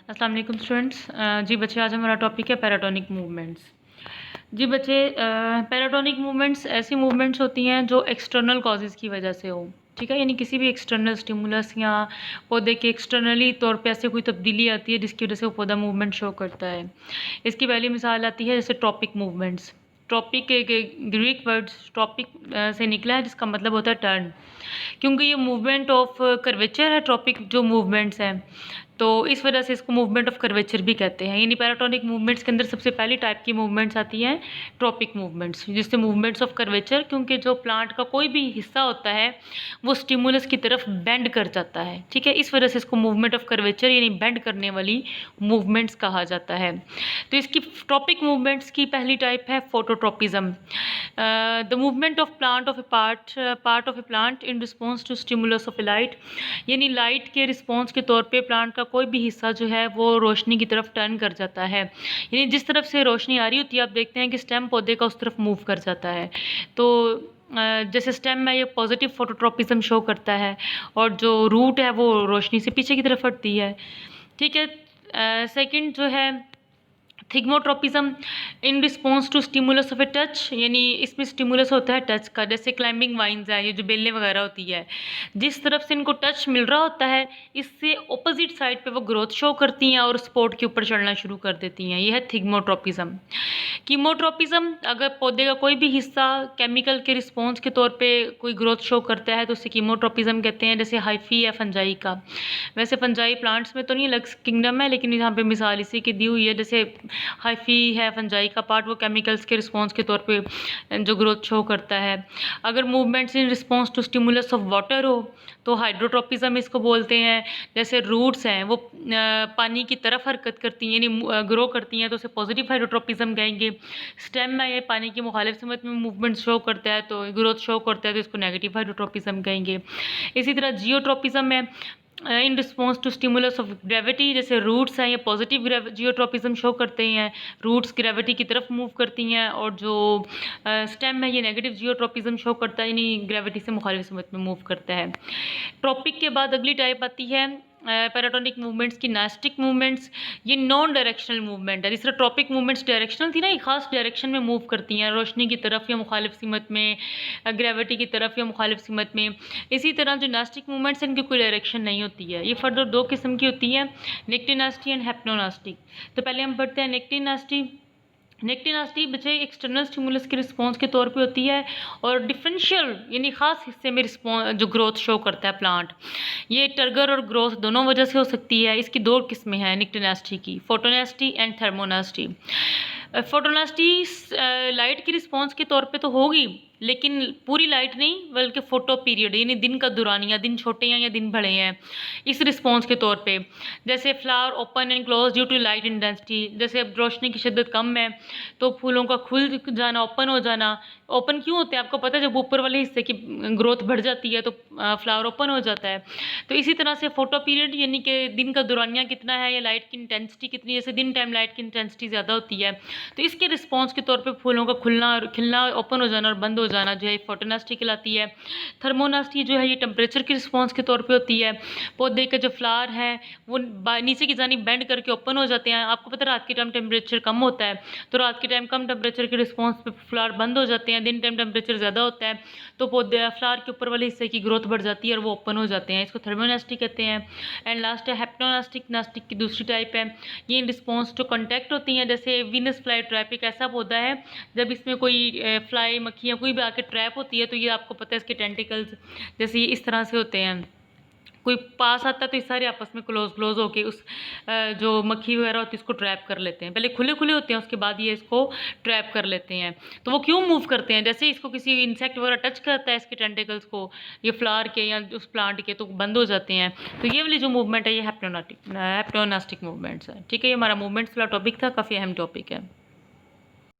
अस्सलाम वालेकुम स्टूडेंट्स। जी बच्चे, आज हमारा टॉपिक है पैराटोनिक मूवमेंट्स। जी बच्चे, पैराटोनिक मूवमेंट्स ऐसी मूवमेंट्स होती हैं जो एक्सटर्नल कॉजेज़ की वजह से हो। ठीक है, यानी किसी भी एक्सटर्नल स्टिमुलस या पौधे के एक्सटर्नली तौर पे ऐसे कोई तब्दीली आती है जिसकी वजह से वो पौधा मूवमेंट शो करता है। इसकी पहली मिसाल आती है जैसे ट्रॉपिक मूवमेंट्स। ट्रॉपिक एक ग्रीक वर्ड ट्रॉपिक से निकला है जिसका मतलब होता है टर्न। क्योंकि ये मूवमेंट ऑफ कर्वेचर है, ट्रॉपिक जो मूवमेंट्स हैं, तो इस वजह से इसको मूवमेंट ऑफ कर्वेचर भी कहते हैं। यानी पैराटोनिक मूवमेंट्स के अंदर सबसे पहली टाइप की मूवमेंट्स आती हैं ट्रॉपिक मूवमेंट्स, जिससे मूवमेंट्स ऑफ कर्वेचर, क्योंकि जो प्लांट का कोई भी हिस्सा होता है वो स्टिमुलस की तरफ बेंड कर जाता है। ठीक है, इस वजह से इसको मूवमेंट ऑफ कर्वेचर यानी बेंड करने वाली मूवमेंट्स कहा जाता है। तो इसकी ट्रॉपिक मूवमेंट्स की पहली टाइप है phototropism. The movement of plant of a part of a plant in response to stimulus of a light, यानी लाइट के रिस्पॉन्स के तौर पे प्लांट का कोई भी हिस्सा जो है वो रोशनी की तरफ टर्न कर जाता है। यानी जिस तरफ से रोशनी आ रही होती है, आप देखते हैं कि स्टेम पौधे का उस तरफ मूव कर जाता है। तो जैसे स्टेम में ये पॉजिटिव फोटोट्रोपिज्म शो करता है और जो रूट है वो रोशनी से पीछे की तरफ हटती है। ठीक है, सेकंड जो है thigmotropism in response to stimulus of a touch, यानी इसमें स्टिमुलस होता है टच का। जैसे क्लाइंबिंग वाइन्स है, ये जो बेलें वगैरह होती है, जिस तरफ से इनको टच मिल रहा होता है इससे ऑपोजिट साइड पे वो ग्रोथ शो करती हैं और स्पोर्ट के ऊपर चढ़ना शुरू कर देती हैं। ये है थिग्मोट्रोपिज्म। कीमोट्रोपिज्म, अगर पौधे का कोई भी हिस्सा केमिकल के रिस्पॉन्स के तौर पे कोई ग्रोथ शो करता है तो उसे कीमोट्रोपिज्म कहते हैं। जैसे हाइफी या फंजाई का। वैसे फंजाई प्लांट्स में तो नहीं, अलग किंगडम है, लेकिन यहाँ पे मिसाल इसी की दी हुई है। जैसे हाइफी है फंजाई का पार्ट, वो केमिकल्स के रिस्पॉन्स के तौर पे जो ग्रोथ शो करता है। अगर movements in response to stimulus of water हो तो हाइड्रोट्रोपिज्म इसको बोलते हैं। जैसे रूट्स हैं वो पानी की तरफ हरकत करती हैं, यानी ग्रो करती हैं, तो उसे पॉजिटिव हाइड्रोट्रोपिज्म कहेंगे। स्टेम में ये पानी की मुखालिफ समत में मूवमेंट शो करता है, तो ग्रोथ शो करता है, तो इसको नेगेटिव हाइड्रोट्रोपिज्म कहेंगे। इसी तरह जियोट्रोपिज्म है in response to stimulus of gravity. जैसे रूट्स हैं ये पॉजिटिव जियोट्रोपिज्म शो करते हैं, रूट्स ग्रेविटी की तरफ मूव करती हैं, और जो स्टेम है ये नेगेटिव जियोट्रोपिज्म शो करता है, यानी ग्रेविटी से मुखालिफ समत में मूव करता है। ट्रॉपिक के बाद अगली टाइप आती है पैराटोनिक मूवमेंट्स की नास्टिक मूवमेंट्स। ये नॉन डायरेक्शनल मूवमेंट है। जिस तरह ट्रॉपिक मूवमेंट्स डायरेक्शनल थी ना, ये खास डायरेक्शन में मूव करती हैं, रोशनी की तरफ या मुखालिफ सिमत में, ग्रेविटी की तरफ या मुखालिफ सिमत में। इसी तरह जो नास्टिक मूवमेंट्स हैं इनकी कोई डायरेक्शन नहीं होती है। ये फर्दर दो किस्म की होती है, नेक्टिनास्टी एंड हैप्नोनास्टी। तो पहले हम पढ़ते हैं नेक्टिनास्टी। नेक्टिनास्टी बच्चे एक्सटर्नल स्टिमुलस के रिस्पॉन्स के तौर पे होती है और डिफरेंशियल यानी खास हिस्से में रिस्पॉन्स जो ग्रोथ शो करता है प्लांट। ये टर्गर और ग्रोथ दोनों वजह से हो सकती है। इसकी दो किस्में हैं नेक्टिनास्टी की, photonasty and thermonasty. Photonasty light की रिस्पॉन्स के तौर पे तो होगी, लेकिन पूरी लाइट नहीं, बल्कि फोटो पीरियड यानी दिन का दौरानिया, दिन छोटे हैं या दिन बड़े हैं, इस रिस्पॉन्स के तौर पे। जैसे flower open and close due to light intensity. जैसे अब रोशनी की शिद्दत कम है तो फूलों का खुल जाना, ओपन हो जाना। ओपन क्यों होते हैं आपको पता है, जब ऊपर वाले हिस्से की ग्रोथ बढ़ जाती है तो फ्लावर ओपन हो जाता है। तो इसी तरह से फोटो पीरियड यानी कि दिन का दौरानिया कितना है या लाइट की इंटेंसिटी कितनी है। जैसे दिन टाइम लाइट की इंटेंसिटी ज़्यादा होती है तो इसके रिस्पॉन्स के तौर पे फूलों का खुलना और खिलना, ओपन हो जाना और बंद हो जाना जो है फोटोनास्टी कहलाती है। थर्मोनास्टी जो है ये टेम्परेचर के रिस्पॉन्स के तौर पे होती है। पौधे के जो फ्लावर हैं वो नीचे की जानिब बेंड करके ओपन हो जाते हैं। आपको पता है रात के टाइम टेम्परेचर कम होता है, तो रात के टाइम कम टेम्परेचर के रिस्पॉन्स पे फ्लावर बंद हो जाते हैं। दिन टाइम टेम्परेचर ज़्यादा होता है तो पौधे फ्लावर के ऊपर वाले हिस्से की ग्रोथ बढ़ जाती है और वो ओपन हो जाते हैं। इसको थर्मोनास्टी कहते हैं। एंड लास्ट है हैप्नोनास्टिक। नास्टिक की दूसरी टाइप है, ये इन रिस्पॉन्स टू कॉन्टैक्ट होती हैं। जैसे वीनस फ्लाई ट्रैप एक ऐसा पौधा है जब इसमें कोई फ्लाई मक्खी या कोई भी आके ट्रैप होती है तो ये आपको पता है इसके टेंटिकल्स जैसे ये इस तरह से होते हैं। कोई पास आता है तो ये सारे आपस में क्लोज होके उस जो मक्खी वगैरह होती है इसको ट्रैप कर लेते हैं। पहले खुले खुले होते हैं, उसके बाद ये इसको ट्रैप कर लेते हैं। तो वो क्यों मूव करते हैं, जैसे इसको किसी इंसेक्ट वगैरह टच करता है इसके टेंटिकल्स को, ये फ्लावर के या उस प्लांट के, तो बंद हो जाते हैं। तो ये वाली जो मूवमेंट है ये हैप्नोनास्टिक मूवमेंट्स है। ठीक है, ये हमारा मूवमेंट्स वाला टॉपिक था, काफ़ी अहम टॉपिक है।